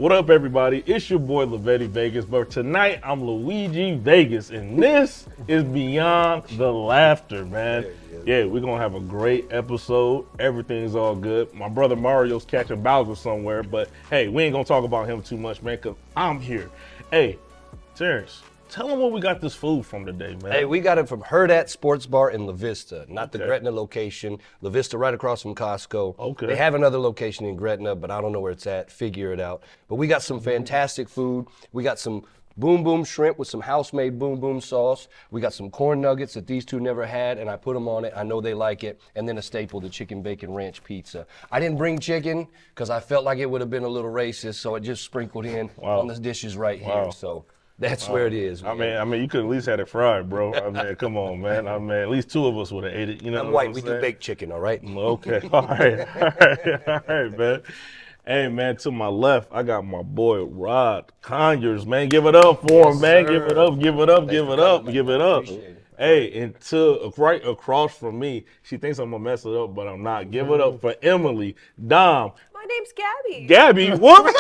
What up, everybody? It's your boy Lavetti Vegas, but tonight I'm Luigi Vegas, and this is Beyond the Laughter, man. Yeah, we're gonna have a great episode. Everything's all good. My brother Mario's catching Bowser somewhere, but hey, we ain't gonna talk about him too much, man, because I'm here. Hey, Terrance, tell them where we got this food from today, man. Hey, we got it from Herdat Sports Bar in La Vista, not the Gretna location. La Vista right across from Costco. Okay. They have another location in Gretna, but I don't know where it's at. Figure it out. But we got some fantastic food. We got some boom boom shrimp with some house-made boom boom sauce. We got some corn nuggets that these two never had, and I put them on it. I know they like it. And then a staple, the chicken bacon ranch pizza. I didn't bring chicken because I felt like it would have been a little racist, so it just sprinkled in on the dishes right here. So that's where it is. I mean, you could at least had it fried, bro. I mean, come on, man. I mean, at least two of us would have ate it. You know, I'm white. We do baked chicken, all right? Okay, all right, man. Hey, man, to my left, I got my boy Rod Conyers, man. Give it up for him, man. Give it up, give it up, give it up, give it up. Hey, and to right across from me, she thinks I'm gonna mess it up, but I'm not. Give it up for Emily, Dom. My name's Gabby. Gabby, what?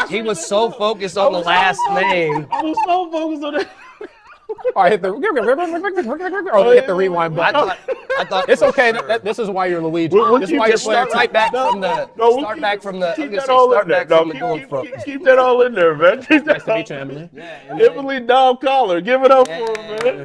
He was so focused on the last name. I was so focused on that. Oh, I hit the hit the rewind button. I thought It's okay. This is why you're Luigi. This is why you're start right back from the start back from the. Keep that all in there. Keep that all in there, man. Nice to meet you, Emily. Emily Dammkoehler. Give it up for her, man.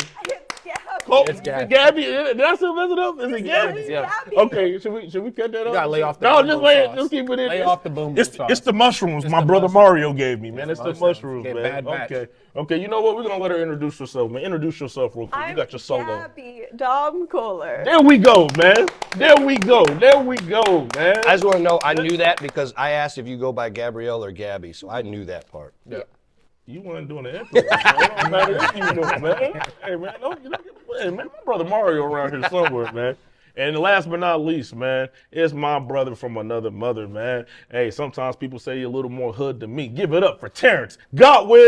It's Gabby. Gabby, did I still mess it up? Is it Gabby? Yeah. Okay, should we cut that up? You gotta lay off the No, boom just boom lay it. sauce. Just keep it in. Lay off the boom boom It's sauce. the mushrooms my the brother mushrooms. Mario gave me, man. It's the mushrooms, Okay, man. bad batch. Okay. You know what? We're gonna let her introduce herself, man. Introduce yourself real quick. You I'm got your solo. Gabby Dammkoehler. There we go, man. There we go, man. I just want to know. I knew that because I asked if you go by Gabrielle or Gabby, so I knew that part. Yeah. You weren't doing the intro, man. It don't matter what you know, man. Hey, man, hey, man, my brother Mario around here somewhere, man. And last but not least, man, it's my brother from another mother, man. Hey, sometimes people say you're a little more hood than me. Give it up for Terrance Gawith.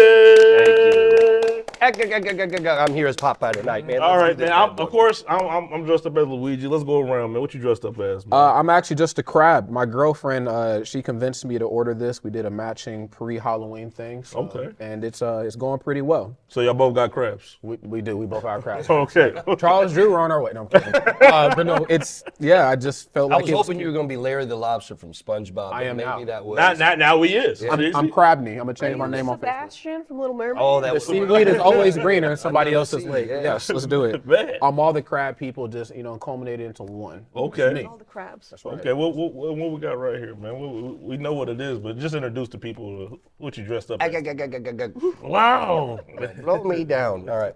I'm here as Popeye tonight, man. All right, man. Of course, I'm dressed up as Luigi. Let's go around, man. What you dressed up as, man? I'm actually just a crab. My girlfriend, she convinced me to order this. We did a matching pre-Halloween thing. So, Okay. And it's going pretty well. So y'all both got crabs. We do. We both are crabs. Okay. Charles Drew, we're on our way. No, I'm kidding. But no, I just felt I like was hoping you were going to be Larry the Lobster from SpongeBob. I am maybe now. that was. Now he is. I'm Crabney. I'm gonna change Are my you name on Facebook. Sebastian from Little Mermaid? Oh, that The was seaweed is always greener in somebody never else's seen lake. it, yeah. Yes, let's do it. Man. All the crab people just culminated into one. Okay. Me. All the crabs. Okay, what we got right here, man? We know what it is, but just introduce the people what you dressed up as. Wow. Blow me down. All right.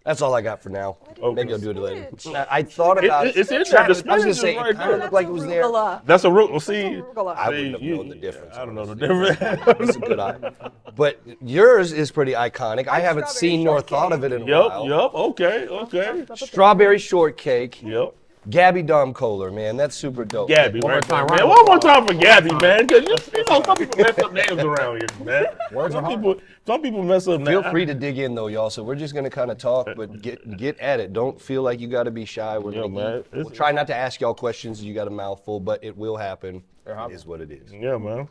That's all I got for now. Okay. Maybe I'll do it later. Spinach. I thought about it. It's in there. The I was spinach gonna is say right it kind of there. looked like it was there. Arugula. That's a root. See, Arugula. I wouldn't have you- known the difference. I don't know the difference. That's a good eye. But yours is pretty iconic. I haven't strawberry seen nor shortcake. thought of it in a while. Yup. Okay. Strawberry shortcake. Yep. Gabby Dammkoehler, man, that's super dope. Gabby, One more right time, there, man. round One of more applause. time for Gabby, man. Because you know some people mess up names around here, man. Words are hard. Some people mess up Feel names. free to dig in though, y'all. So we're just gonna kind of talk, but get at it. Don't feel like you got to be shy. We'll try not to ask y'all questions. You got a mouthful, but it will happen. It is what it is. Yeah, man.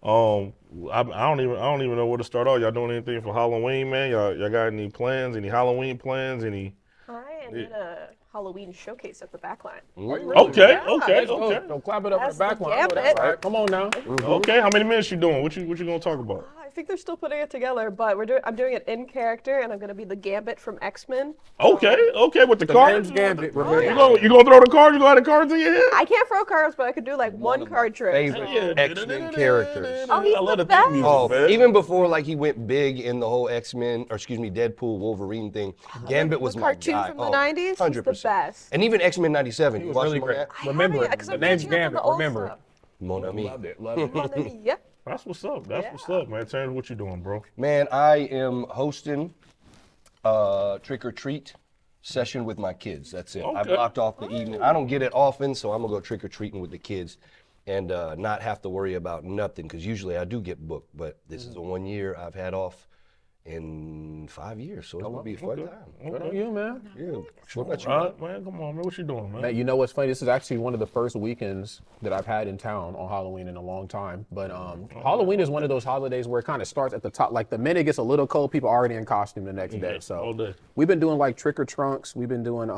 I don't even know where to start off. Y'all doing anything for Halloween, man? Y'all got any plans? Any Halloween plans? Any? I am in a Halloween showcase at the backline. Okay. Don't clap it up in That's the back the one. I know that's gambit. right. Come on now. Okay. How many minutes you doing? What you gonna talk about? I think they're still putting it together, but I'm doing it in character, and I'm going to be the Gambit from X-Men. Okay. With the cards. Name's Gambit. You Remember. gonna throw the cards? You gonna have the cards in your head? I can't throw cards, but I could do like one card trick. Favorite Yeah. X-Men characters. Oh, he's I love the theme best. music, Oh, man. even before like he went big in the whole Deadpool, Wolverine thing, Gambit was The my cartoon guy. from the 90s, he's the 100%. best. And even X-Men '97. You was watched really him on great. that? Remember I it. haven't, 'cause The I'm name's catching up on Gambit. the old Remember it. stuff. Mon ami. Loved it. Yep. That's what's up. What's up, man. Terrance, what you doing, bro? Man, I am hosting a trick or treat session with my kids. That's it. I Okay. blocked off the evening. I don't get it often, so I'm gonna go trick or treating with the kids and not have to worry about nothing. Because usually I do get booked, but this is the 1 year I've had off, in 5 years, so it's gonna be a fun time. Good on you, man. Yeah. What about you? Right, man, come on, man. What you doing, man? Man, you know what's funny? This is actually one of the first weekends that I've had in town on Halloween in a long time. But Halloween is one of those holidays where it kind of starts at the top. Like the minute it gets a little cold, people are already in costume the next day. all So day. we've been doing like trick or trunks. We've been doing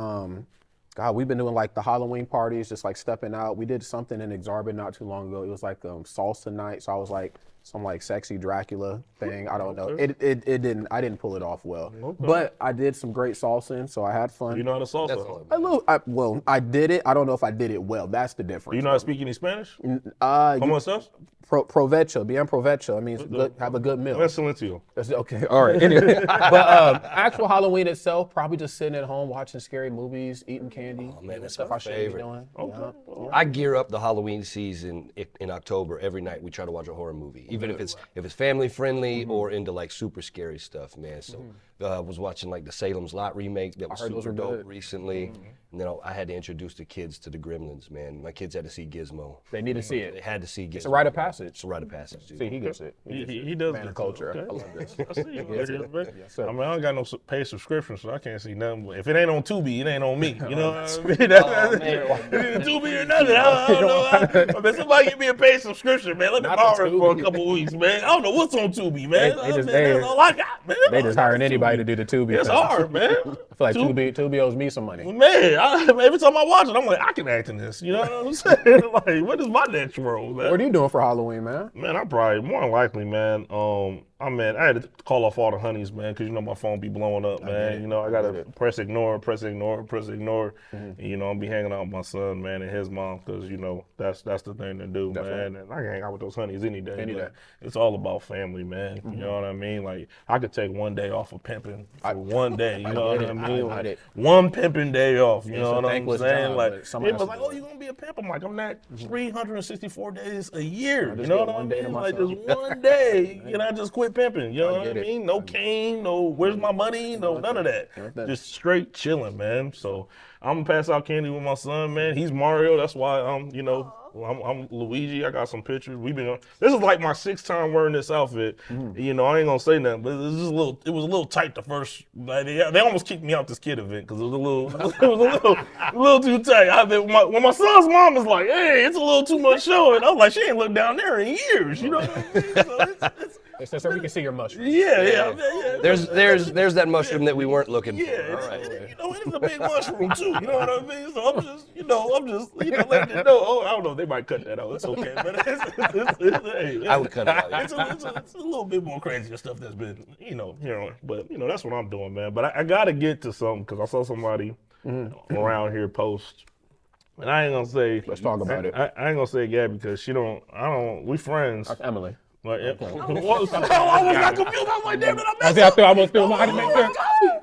we've been doing like the Halloween parties, just like stepping out. We did something in Exarban not too long ago. It was like salsa night. So I was like some like sexy Dracula thing. I don't know. I didn't pull it off well. But I did some great salsa, so I had fun. You know how to salsa? I did it. I don't know if I did it well. That's the difference. You know how to speak any Spanish? Come on, stuff? Provecho, bien provecho. I mean, have a good meal. Excelentio. That's okay. All right. Anyway, but actual Halloween itself, probably just sitting at home watching scary movies, eating candy. Oh, man, that's stuff my I shouldn't be favorite. doing. Okay. Yeah. I gear up the Halloween season in October. Every night we try to watch a horror movie, even if it's family friendly or into like super scary stuff, man. So I was watching like the Salem's Lot remake that was super dope recently, and then I had to introduce the kids to the Gremlins, man. My kids had to see Gizmo. They need to see They it. had to see Gizmo. It's a rite of passage. It's a rite of passage, dude. See, he gets it. He does Man get of culture. Okay. I love this. I see you, man. sir. I mean, I don't got no paid subscription, so I can't see nothing. If it ain't on Tubi, it ain't on me. You know what I mean? Tubi or nothing. I don't know. I mean, somebody give me a paid subscriction, man. Let me borrow it for a couple weeks, man. I don't know what's on Tubi, man. That's all I got, man. They just hiring anybody to do the Tubi. It's thing. hard, man. I feel like Tubi owes me some money. Man, every time I watch it, I'm like, I can act in this. You know what I'm saying? Like, what is my next role, man? What are you doing for Halloween, man? Man, I probably more than likely, man. I had to call off all the honeys, man, because you know my phone be blowing up, man. You know, I gotta press ignore. And, you know, I'll be hanging out with my son, man, and his mom, because you know that's the thing to do, man. And I can hang out with those honeys any day. Any day. It's all about family, man. You know what I mean? Like I could take one day off of pimping for one day. You know what I mean? Like, one pimping day off. You know what I'm saying? Like it was like, oh, you gonna be a pimp? I'm like, I'm not 364 days a year. You know what I mean? Like just one day, and I just quit pimping. You know what I mean? No cane, no where's my money, no none of that. Just straight chilling, man. So I'm gonna pass out candy with my son, man. He's Mario. That's why I'm Luigi. I got some pictures. This is like my 6th time wearing this outfit. You know, I ain't gonna say nothing, but it was a little tight the first. Like, they almost kicked me out this kid event because it was a little too tight. When my son's mom was like, "Hey, it's a little too much showing," I was like, "She ain't looked down there in years." You know what I mean? So so we can see your mushrooms. Yeah. There's that mushroom that we weren't looking for. Yeah, All right. you know, it's a big mushroom too. You know what I mean? So I'm just letting it know. Oh, I don't know. They might cut that out. It's okay, but hey, I would cut it out. It's a little bit more crazy stuff that's been, but that's what I'm doing, man. But I got to get to something because I saw somebody around here post. And I ain't gonna say. Let's talk about it. I ain't gonna say Gabby because we friends. That's Emily. Like, I was got confused. I was like, damn it, I messed up.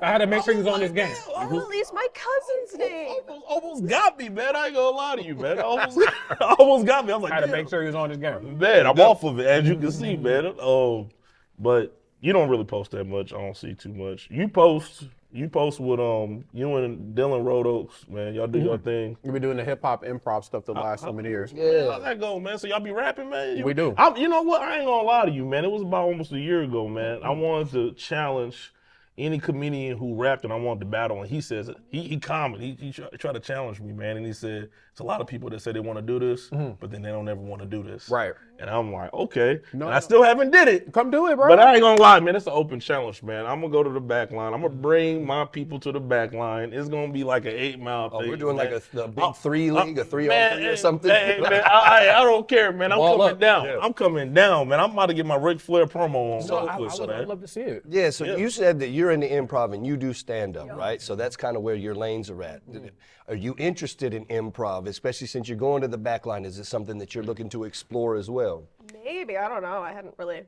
I had to make sure he was on this game. At least my cousin's name. Almost got me, man. I ain't gonna lie to you, man. Almost got me. I was like, I had to make sure he was on this game. Man, I'm off of it, as you can see, man. But you don't really post that much. I don't see too much. You post with you and Dylan Road Oaks, man. Y'all do your thing. We've been doing the hip hop improv stuff the last so many years. Yeah, how's that go, man? So y'all be rapping, man? We do. You know what? I ain't gonna lie to you, man. It was about almost a year ago, man. I wanted to challenge any comedian who rapped and I wanted to battle, and he says he commented. He tried to challenge me, man, and he said it's a lot of people that say they want to do this, but then they don't ever want to do this. Right. And I'm like, okay. No, I still haven't did it. Come do it, bro. But I ain't gonna lie, man. It's an open challenge, man. I'm gonna go to the back line. I'm gonna bring my people to the back line. It's gonna be like an 8-mile thing. We're doing man. like a big 3 league, a 3-on-3 or something. Hey, man, I don't care, man. I'm Ball coming up. down. Yeah. I'm coming down, man. I'm about to get my Ric Flair promo on. No, I would love to see it. Yeah, so you said that you're in the improv and you do stand-up, right? So that's kind of where your lanes are at. Are you interested in improv, especially since you're going to the back line? Is it something that you're looking to explore as well? Maybe, I don't know. I hadn't really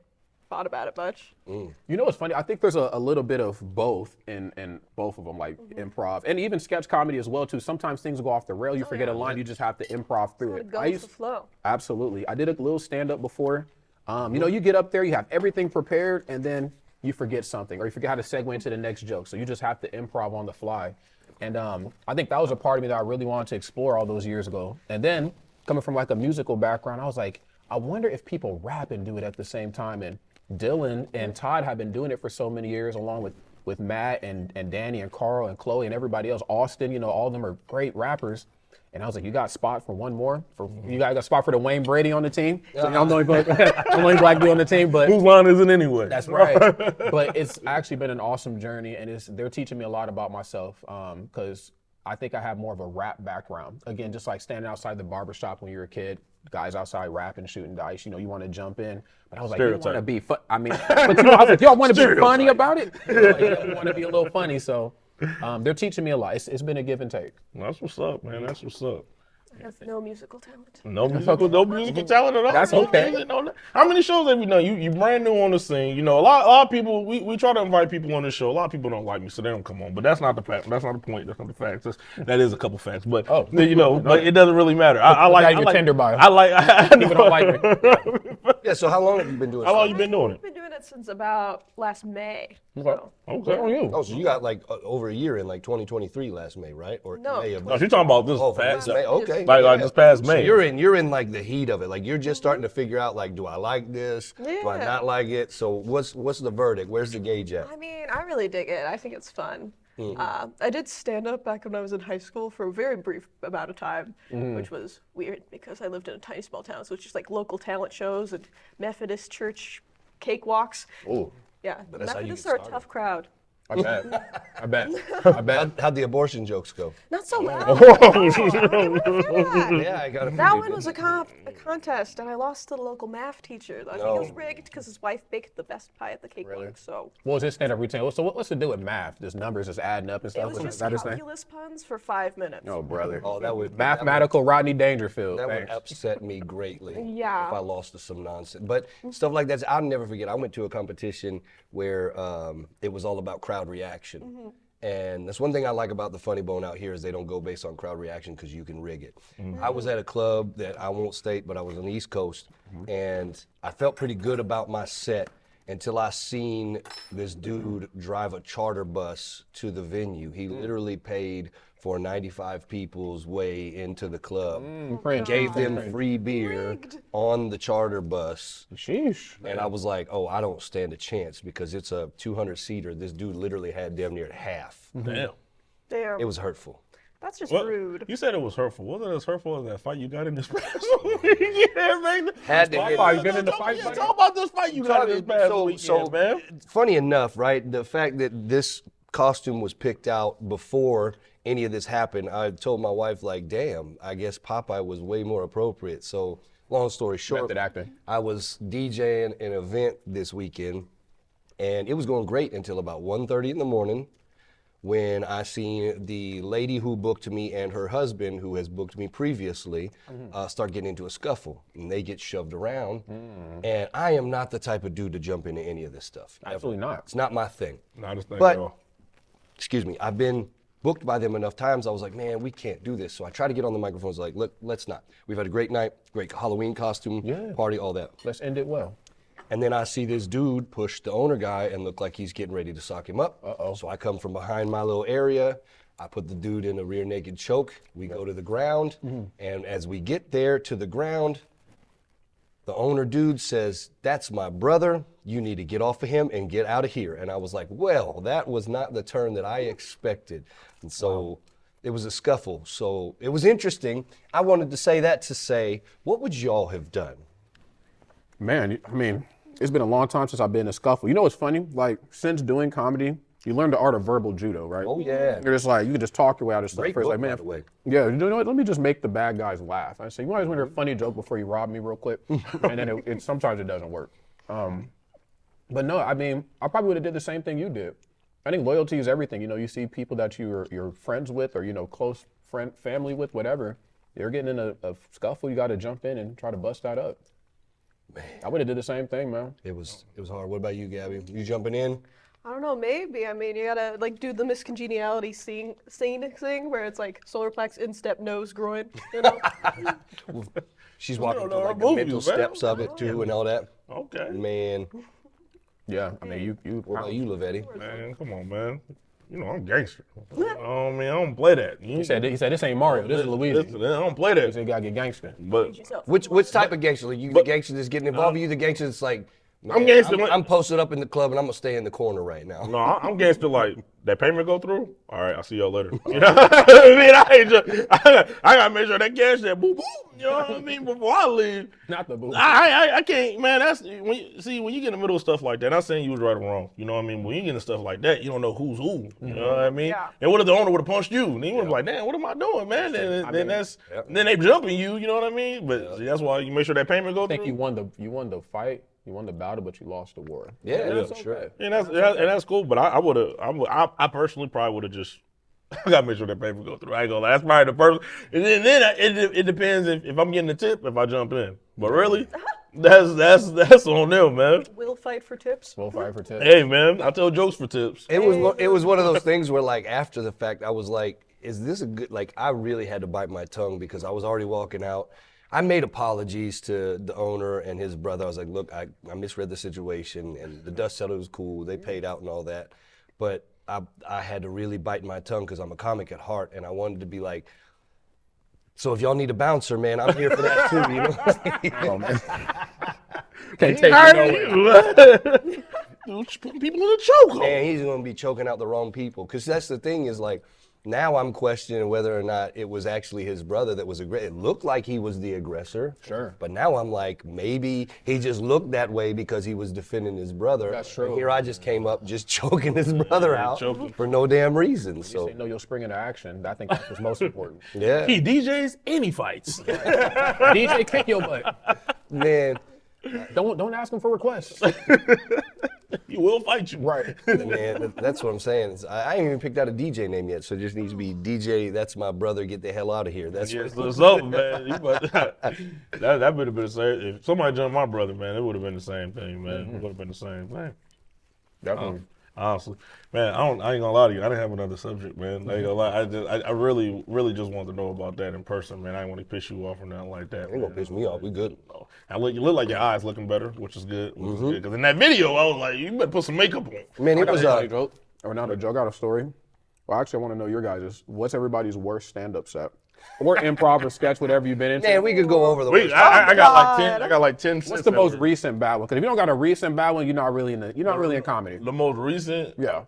thought about it much. You know what's funny? I think there's a little bit of both in both of them, like improv and even sketch comedy as well too. Sometimes things go off the rail. You forget a line, you just have to improv through it. Go with the flow. Absolutely. I did a little stand-up before. You get up there, you have everything prepared, and then you forget something, or you forget how to segue into the next joke. So you just have to improv on the fly. And I think that was a part of me that I really wanted to explore all those years ago. And then coming from like a musical background, I was like, I wonder if people rap and do it at the same time. And Dylan and Todd have been doing it for so many years, along with Matt and Danny and Carl and Chloe and everybody else. Austin, you know, all of them are great rappers. And I was like, you got a spot for one more? You got a spot for the Wayne Brady on the team? So I'm the only black dude on the team, but Whose line is it anyway? that's right. But it's actually been an awesome journey, and they're teaching me a lot about myself because I think I have more of a rap background. Again, just like standing outside the barbershop when you were a kid, guys outside rapping, shooting dice, you know, you want to jump in. But I was like, you want to be fun. I mean, but you know, I was like, y'all want to be funny about it? Like, you want to be a little funny. So they're teaching me a lot. It's been a give and take. That's what's up, man. That's what's up. I have no musical talent. No musical talent at all. That's okay. How many shows have you done? You brand new on the scene. You know, a lot of people. We try to invite people on the show. A lot of people don't like me, so they don't come on. But that's not the fact. That's not the point. That's not the facts. That is a couple facts. But you know, but it doesn't really matter. I like your Tinder bio. People don't like me. Yeah, so how long have you been doing it? How long you been doing it? I've been doing it since about last May. So. Okay. On you. Oh, so you got like over a year in like 2023 last May, right? Or No. May of No, she's talking about this Oh, past May. Okay. like this past So May. you're in like the heat of it. Like you're just starting to figure out like, do I like this? Do I Yeah. not like it? So what's the verdict? Where's the gauge at? I mean, I really dig it. I think it's fun. I did stand up back when I was in high school for a very brief amount of time, which was weird because I lived in a tiny small town, so it's just like local talent shows and Methodist church cakewalks. Ooh, Yeah, that's how you Methodists get are a started. tough crowd. I bet. How'd the abortion jokes go? Not so loud. Yeah, I got That one was a contest, and I lost to the local math teacher. I think it was No. rigged because his wife baked the best pie at the cakewalk. Really? So What was his stand-up routine? So what's to do with math? Just numbers just adding up and it stuff? was just that his thing? calculus puns for 5 minutes. Oh, brother. Oh, that would Mathematical Rodney Dangerfield. That would Thanks. upset me greatly. Yeah. If I lost to some nonsense. But stuff like that, I'll never forget. I went to a competition where it was all about crowd reaction. And that's one thing I like about the Funny Bone out here is they don't go based on crowd reaction because you can rig it. I was at a club that I won't state, but I was on the East Coast, and I felt pretty good about my set until I seen this dude drive a charter bus to the venue. He literally paid for 95 people's way into the club. Gave them free beer Rigged. on the charter bus. Sheesh. And I was like, oh, I don't stand a chance because it's a 200-seater. This dude literally had damn near half. Damn. Damn. It was hurtful. That's just What? rude. You said it was hurtful. Wasn't it as hurtful as that fight you got in this past weekend, man? Had to hit Oh, you been in the fight, Yeah, buddy? talk about this fight you got in this past weekend, man. Funny enough, right? The fact that this costume was picked out before any of this happened, I told my wife, like, damn, I guess Popeye was way more appropriate. So, long story short, Method acting. I was DJing an event this weekend, and it was going great until about 1:30 in the morning when I seen the lady who booked me and her husband, who has booked me previously, start getting into a scuffle, and they get shoved around. And I am not the type of dude to jump into any of this stuff. ever. Absolutely not. It's not my thing. Not this thing But- at all. Excuse me, I've been booked by them enough times, I was like, man, we can't do this. So I try to get on the microphones like, look, let's not. We've had a great night, great Halloween costume, party, all that. Let's end it well. And then I see this dude push the owner guy and look like he's getting ready to sock him up. So I come from behind my little area. I put the dude in a rear naked choke. We go to the ground. And as we get there to the ground, the owner dude says, that's my brother. You need to get off of him and get out of here. And I was like, well, that was not the turn that I expected. And so it was a scuffle. So it was interesting. I wanted to say that to say, what would y'all have done? Man, I mean, it's been a long time since I've been in a scuffle. You know what's funny? Like, since doing comedy, you learn the art of verbal judo, right? Oh, yeah. You're just like, you can just talk your way out of stuff. Great First, book, like, man, by the way. yeah, you know what? Let me just make the bad guys laugh. I say, you might as well hear a funny joke before you rob me real quick. And then it sometimes it doesn't work. But no, I mean, I probably would have did the same thing you did. I think loyalty is everything. You know, you see people that you're friends with or, you know, close friend, family with, whatever. You're getting in a scuffle, you got to jump in and try to bust that up. Man. I would have did the same thing, man. It was hard. What about you, Gabby? You jumping in? I don't know, maybe. I mean, you gotta like do the miscongeniality scene thing where it's like solar plex, instep, nose, groin, you know? She's walking don't through know like her the movies, mental man. steps of it too and all that. Okay. Man, Yeah, I mean, you. what about you, Lavetti? Man, come on, man. You know, I'm gangster. I mean, I don't play that. He said, this ain't Mario. This is Luigi. Listen, I don't play He that. said, you gotta get gangster. But Yourself. Which type of gangster? Like, you the gangster that's getting involved? Or you the gangster that's like I'm gangster. I'm posted up in the club and I'm gonna stay in the corner right now. No, I'm gangster. Like that payment go through. All right, I'll see y'all later. You know what I mean? I gotta make sure that cash that boom boom. You know what I mean? Before I leave. Not the boo. I can't, man. That's when you get in the middle of stuff like that. Not saying you was right or wrong. You know what I mean? When you get into stuff like that, you don't know who's who. You know what I mean? Yeah. And what if the owner would have punched you? And you would have like, damn, what am I doing, man? Then they jumping you. You know what I mean? But see, that's why you make sure that payment go I think through. you won the fight, you won the battle, but you lost the war. Yeah, That's sure. okay. And that's cool. But I personally probably would have just. I gotta make sure that paper go through. I ain't gonna lie. That's probably the first. And then it depends if I'm getting a tip if I jump in. But really, that's on them, man. We'll fight for tips. We'll fight for tips. Hey, man, I tell jokes for tips. It was one of those things where like after the fact I was like, is this a good, like I really had to bite my tongue because I was already walking out. I made apologies to the owner and his brother. I was like, look, I misread the situation and the dust settled was cool. They paid out and all that. But I had to really bite my tongue because I'm a comic at heart and I wanted to be like, so if y'all need a bouncer, man, I'm here for that too, you know? Oh, man. Can't take you nowhere. Putting people in a chokehold. Man, he's gonna be choking out the wrong people. Cause that's the thing is like, now I'm questioning whether or not it was actually his brother that was aggressive. It looked like he was the aggressor. Sure. But now I'm like, maybe he just looked that way because he was defending his brother. That's true. And here I just came up just choking his brother out choking. for no damn reason. You So say, know your spring into action. I think that's what's most important. yeah, He DJs and he fights. DJ, kick your butt. man. Don't ask him for requests. He will fight you. Right. Man, that's what I'm saying. I ain't even picked out a DJ name yet, so it just needs to be DJ. That's my brother. Get the hell out of here. That's Yes, it's over, man. That would have been the same. If somebody jumped my brother, man, it would have been the same thing, man. It would have been the same thing. Definitely. Honestly, man, I ain't gonna lie to you. I didn't have another subject, man. I ain't gonna lie. I really just wanted to know about that in person, man. I didn't want to piss you off or nothing like that. ain't gonna piss me off. We good. No. You look like your eyes looking better, which is good. Because in that video, I was like, you better put some makeup on. Man, it was a joke. Or not a joke. I got a story. Well, actually, I want to know your guys'. What's everybody's worst stand-up set? Or improv or sketch, whatever you've been into. man, we could go over the worst. I got like 10. What's the most recent bad one? Because if you don't got a recent bad one, you're not really in comedy. The most recent? Yeah.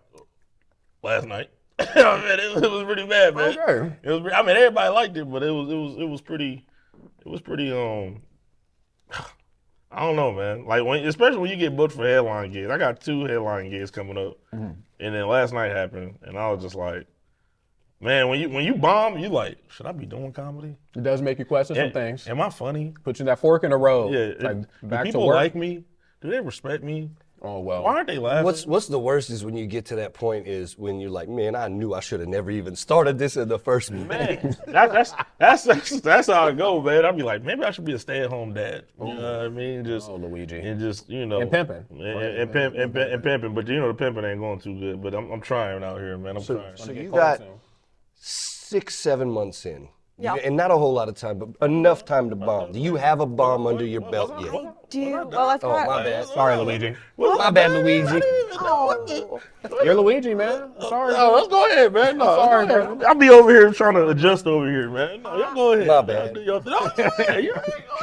Last night. Man, it was pretty bad, man. Okay. It was. I mean, everybody liked it, but it was pretty. I don't know, man. Like especially when you get booked for headline gigs. I got 2 headline gigs coming up, and then last night happened, and I was just like, man, when you bomb, you like, should I be doing comedy? It does make you question some things. Am I funny? Put you in that fork in the road. Yeah. Like, Do back to people work. like me? Do they respect me? Oh, well. Why aren't they laughing? What's the worst is when you get to that point is when you're like, man, I knew I should have never even started this in the first Man, that's how it go, man. I'd be like, maybe I should be a stay-at-home dad. You know what I mean? Just Luigi. and just and pimping. and pimping. But the pimping ain't going too good. But I'm trying out here, man. I'm trying. So you got 6-7 months in. Yeah. And not a whole lot of time, but enough time to bomb. Do you have a bomb under your belt yet? Well, I've got. My bad. Sorry, Luigi. My bad, Luigi. Oh. You're Luigi, man. Sorry. No, let's go ahead, man. No, Sorry, go ahead. I'll be over here trying to adjust over here, man. No, y'all go ahead. My bad. Y'all do your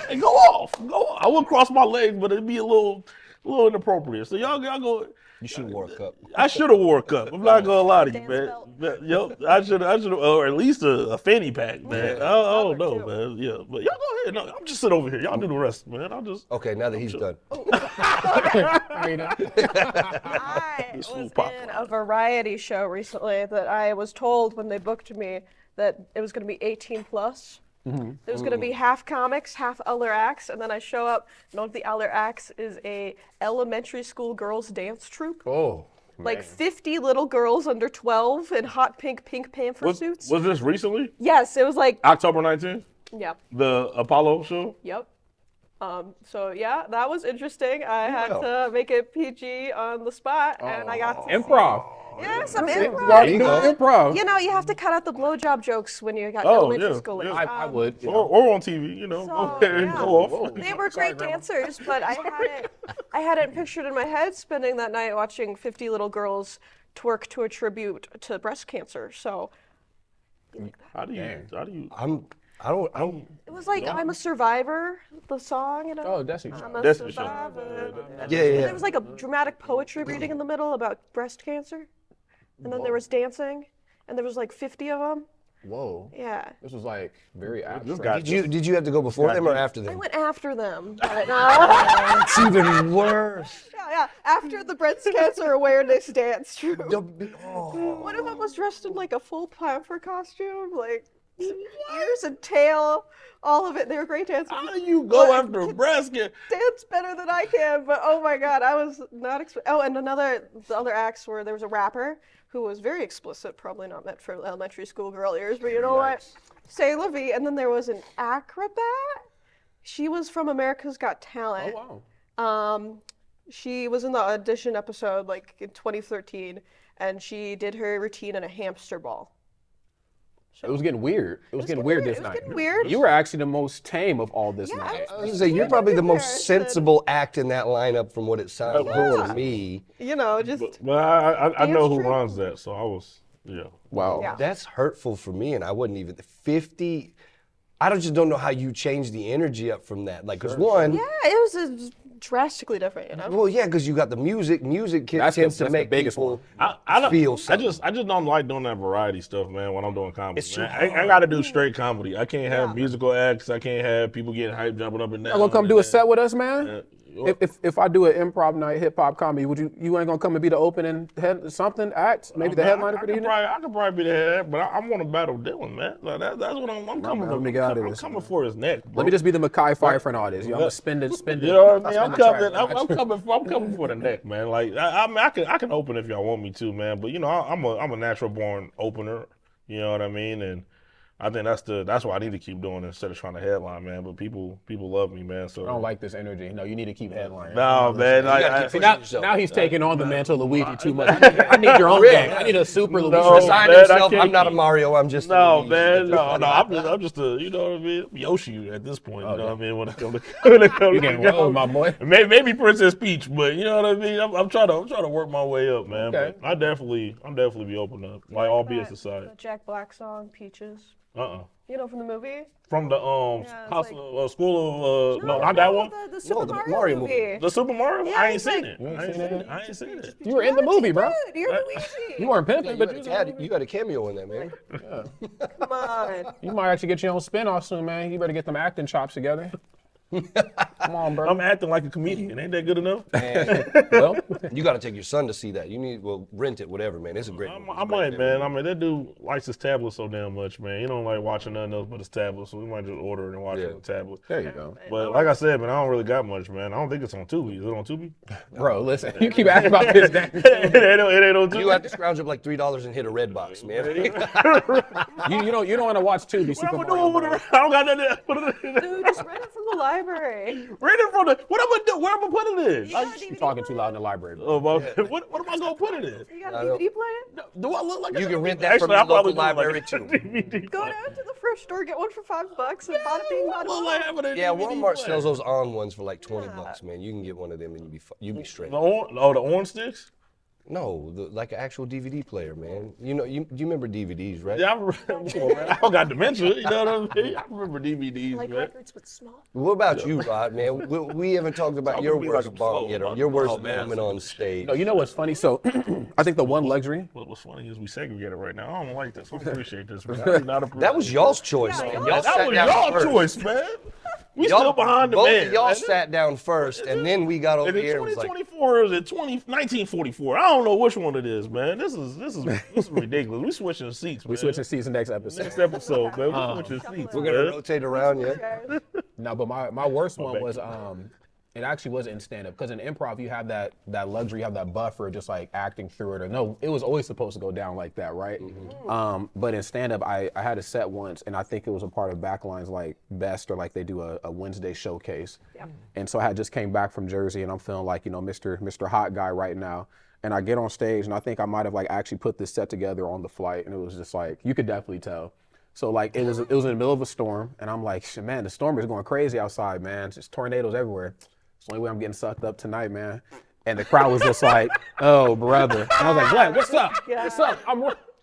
thing. Go off. I wouldn't cross my legs, but it'd be a little inappropriate. So y'all go. You should have wore a cup. I should have wore a cup. I'm not gonna lie to you, Dance man. Yo, I should have, or at least a fanny pack, man. I don't know, man. Yeah, but y'all go ahead. No, I'm just sit over here. Y'all do the rest, man. I'll just. Okay, now that he's done. I was in a variety show recently that I was told when they booked me that it was going to be 18 plus. There was going to be half comics, half other acts, and then I show up, and one of the other acts is a elementary school girls dance troupe. Oh. Like 50 little girls under 12 in hot pink panther suits. Was this recently? Yes, it was like, October 19th? yeah, The Apollo show? yep. So yeah, that was interesting. I had to make it PG on the spot, and I got to Improv. yeah, some There improv. you go. Improv. You know, you have to cut out the blowjob jokes when you got Oh, elementary yeah, schoolers. yeah. I would. Or on TV, So, go ahead and yeah. go off. They were great dancers, but I had it pictured in my head spending that night watching 50 little girls twerk to a tribute to breast cancer. So How do you? I don't. it was like I'm a survivor the song, you know? Oh, Destiny I'm Child. a Destiny survivor. Yeah. There was like a dramatic poetry reading in the middle about breast cancer. And then there was dancing. And there was like 50 of them. Whoa. Yeah. This was like very This abstract. guy Did you have to go before them or after I them? went after them. But, That's even worse. yeah, after the breast cancer awareness dance troupe. Oh. One of them was dressed in like a full pamper costume, like ears and tail, all of it. They were great dancers. How do you go after a breast cancer? Dance better than I can, but oh my god, I was not expecting. Oh, and the other acts were there was a rapper who was very explicit, probably not meant for elementary school girl ears, but you know what? Say la vie. And then there was an acrobat. She was from America's Got Talent. Oh, wow. She was in the audition episode like in 2013, and she did her routine in a hamster ball. It was getting weird. It was getting weird this It was night. getting weird. You were actually the most tame of all this Yeah, night. I was gonna say, you're probably the most sensible act in that lineup from what it sounds like to me. You know, just But I know who Dance runs that, so I was, Wow. Yeah. That's hurtful for me, and I wouldn't even 50. Just don't know how you change the energy up from that. Like, cause one, yeah, it was drastically different. You know. well, yeah, cause you got the music. Music That's tends the to make biggest people one. I don't feel I something. just don't like doing that variety stuff, man. When I'm doing comedy, It's man. too I got to do straight comedy. I can't have musical acts. I can't have people getting hyped, jumping up and down. You gonna come do a set with us, man? Yeah. If I do an improv night, hip hop comedy, would you ain't gonna come and be the opening something act? Maybe the headliner for the evening? I could probably be the head, but I want to battle Dylan, man. Like that's what I'm coming. let me get out of I'm this, coming for his neck. Bro. Let me just be the Mackay Pfeiffer and all this. I'm gonna spend it. You know what I mean? I'm spend the coming. track. I'm coming for the neck, man. Like I can open if y'all want me to, man. But you know, I'm a natural born opener. You know what I mean? And I think that's what I need to keep doing instead of trying to headline, man. But people love me, man. So I don't like this energy. No, you need to keep headlining. no, man. Now he's taking on the mantle Luigi too much. I need your own gang. I need a super Luigi. No, Resign man, himself. I can't I'm not a keep- Mario. I'm just No, a man, no. I'm just a, you know what I mean, Yoshi at this point. You know what I mean? When it comes You getting rolled, my boy. Maybe Princess Peach, but you know what I mean. I'm trying to work my way up, man. Okay. But I'm definitely be open up, like all BS aside. The Jack Black song "Peaches." You know, from the movie. From the Yeah, it's house, like- school of no, not that one. The Super the Mario, Mario movie. The Super Mario. Yeah, I ain't it's seen like- it. I ain't seen it. You were in the movie, bro. Dude, you're Luigi. You weren't pimping, but You got a cameo in there, man. Come on. you might actually get your own spin-off soon, man. You better get them acting chops together. Come on, bro. I'm acting like a comedian. Ain't that good enough? Well, You got to take your son to see that. You need, rent it, whatever, man. It's a great movie. I might, man. I mean, that dude likes his tablet so damn much, man. He don't like watching nothing else but his tablet, so we might just order it and watch it on the tablet. there you go. But like I said, man, I don't really got much, man. I don't think it's on Tubi. Is it on Tubi? Bro, listen, you keep asking about this damn it ain't on Tubi. You have to scrounge up like $3 and hit a red box, man. You don't want to watch Tubi Super What I'm Mario. gonna do with it? I don't got nothing. Dude, just rent it from the library. Read it from the. What I'm gonna do? Where I'm gonna put it in? You're talking too loud in the library, bro. Oh, my, what am I gonna put it in? You got a DVD player? Do I look like You a can DVD? rent that from Actually, I your probably local do look library, like a too. DVD Go player. down to the thrift store, get one for $5, and bada bing, bada I look boom. like having a Yeah, DVD Walmart player. sells those on ones for like $20, man. You can get one of them and you be straight. The orange sticks. No, like an actual DVD player, man. You know, you remember DVDs, right? Yeah, I don't got dementia. You know what I mean? I remember DVDs, Like man. records with small. What about you, Rod, man? We haven't talked about Talk your to me worst like I'm bomb slow, yet, or man. your worst Oh, man. moment on stage. No, you know what's funny? So, I think the one luxury. What's funny is we segregated right now. I don't like this. I appreciate this, man. I do not appreciate That was y'all's choice, Yeah, man. y'all- Y'all That sat was down y'all first. choice, man. We still behind the both man. of y'all man. sat down first, and then we got over Is it here and was like, 2024 or is it 1944? I don't know which one it is, man. This is ridiculous. We switching seats, man. We switching seats next episode. Next episode, man. We switching seats. we're gonna man. rotate around, yeah. No, but my worst one bad. was it actually was in stand-up because in improv you have that luxury, you have that buffer, just like acting through it. Or no, it was always supposed to go down like that, right? But in stand-up, I had a set once, and I think it was a part of Backline's like best or like they do a Wednesday showcase. And so I had just came back from Jersey, and I'm feeling like Mr. Hot Guy right now. And I get on stage, and I think I might have like actually put this set together on the flight, and it was just like you could definitely tell. So like it was in the middle of a storm, and I'm like, "Shit, man, the storm is going crazy outside, man. Just tornadoes everywhere. It's the only way I'm getting sucked up tonight, man." And the crowd was just like, "Oh, brother." And I was like, "Glenn, what's up? What's up?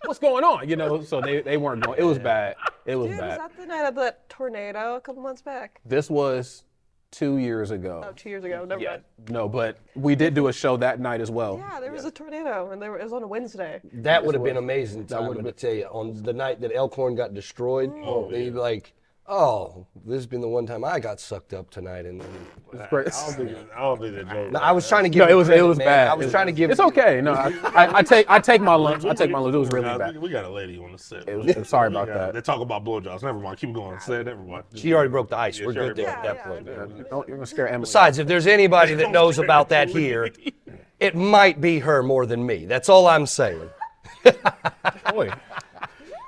What's going on?" You know. So they weren't going. It was bad. It was Dude, was bad. that the night of that tornado a couple months back? This was 2 years ago. Oh, 2 years ago. Never mind. No, but we did do a show that night as well. Yeah, there was a tornado, and it was on a Wednesday. That would have been amazing time, I'm going to tell you. On the night that Elkhorn got destroyed, then you'd be like, oh, this has been the one time I got sucked up tonight. And I don't think that joke. no, I was trying to give No, it was man. bad. I was trying to give It's okay. No, I take my lunch. I take my lunch. It was really bad. We got a lady on the set. Sorry about that. They talk about blowjobs. Never mind. Keep going. Say it. Never mind. She already broke the ice. We're she good already there at that broke point. Don't, you're gonna scare Emily. Besides, if there's anybody that knows about that here, it might be her more than me. That's all I'm saying. Boy.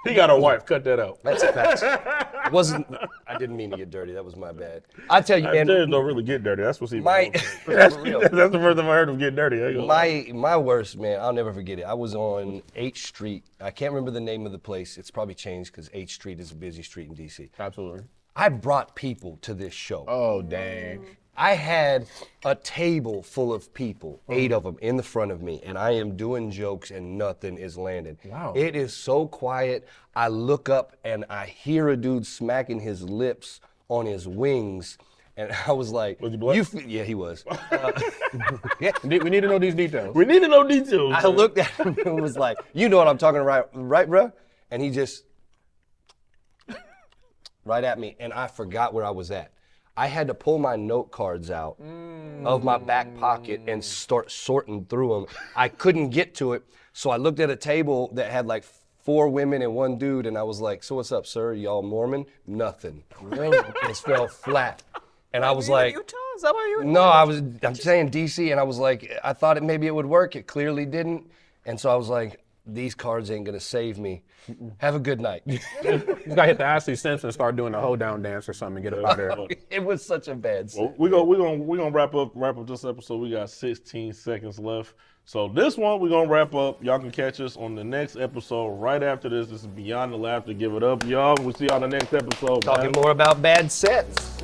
He got a wife. Cut that out. That's a fact. I didn't mean to get dirty. That was my bad. I tell you, Terrance man, don't really get dirty. That's what's even my that's, for real. that's the first time I heard him get dirty. I ain't gonna lie. My worst, man, I'll never forget it. I was on 8th Street. I can't remember the name of the place. It's probably changed because 8th Street is a busy street in D.C. Absolutely. I brought people to this show. Oh dang. I had a table full of people, 8 of them in the front of me, and I am doing jokes and nothing is landing. Wow. It is so quiet. I look up and I hear a dude smacking his lips on his wings, and I was like, Was he black? Yeah, he was. We need to know these details. We need to know details. I looked at him and was like, you know what I'm talking about, right, bruh? And he just, right at me, and I forgot where I was at. I had to pull my note cards out of my back pocket and start sorting through them. I couldn't get to it, so I looked at a table that had like 4 women and 1 dude, and I was like, so what's up, sir? Y'all Mormon? Nothing. It just fell flat. And I was like, Utah? Is that where you were? no, I'm saying DC, and I was like, I thought maybe it would work. It clearly didn't. And so I was like, these cards ain't gonna save me. Have a good night. You gotta hit the Ashley Simpson and start doing the hoedown dance or something and get up out of there. It was such a bad Well, set. we're gonna wrap up this episode. We got 16 seconds left. So this one we're gonna wrap up. Y'all can catch us on the next episode right after this. This is Beyond the Laughter. Give it up, y'all. We'll see y'all on the next episode. Talking man. more about bad sets.